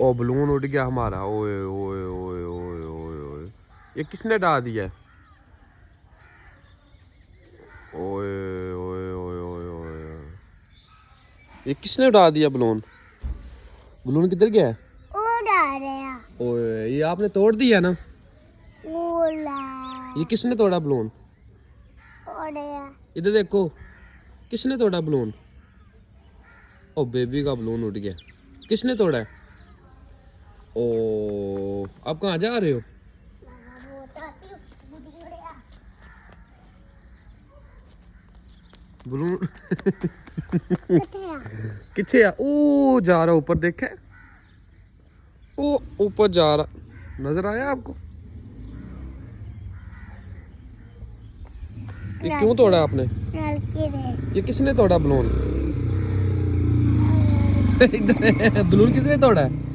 ओ balloon उड़ गया हमारा। ओए ओए ओए ओए ओए ओए, ये किसने डाल दिया है? ओए ओए ओए ओए ओए, ये किसने उड़ा दिया बलून? बलून किधर गया है? उड़ा रहा। ओए ये आपने तोड़ दिया ना? उड़ा। ये किसने तोड़ा बलून? उड़ा। इधर देखो, किसने तोड़ा बलून? ओ बेबी का बलून उड़ गया। किसने तोड़ा है? ओ आप कहाँ जा रहे हो? बलून किथे आ? ओ जा रहा ऊपर, देखे? ओ ऊपर जा रहा, नजर आया आपको? ये क्यों तोड़ा आपने? ये किसने तोड़ा बलून? बलून किसने तोड़ा है?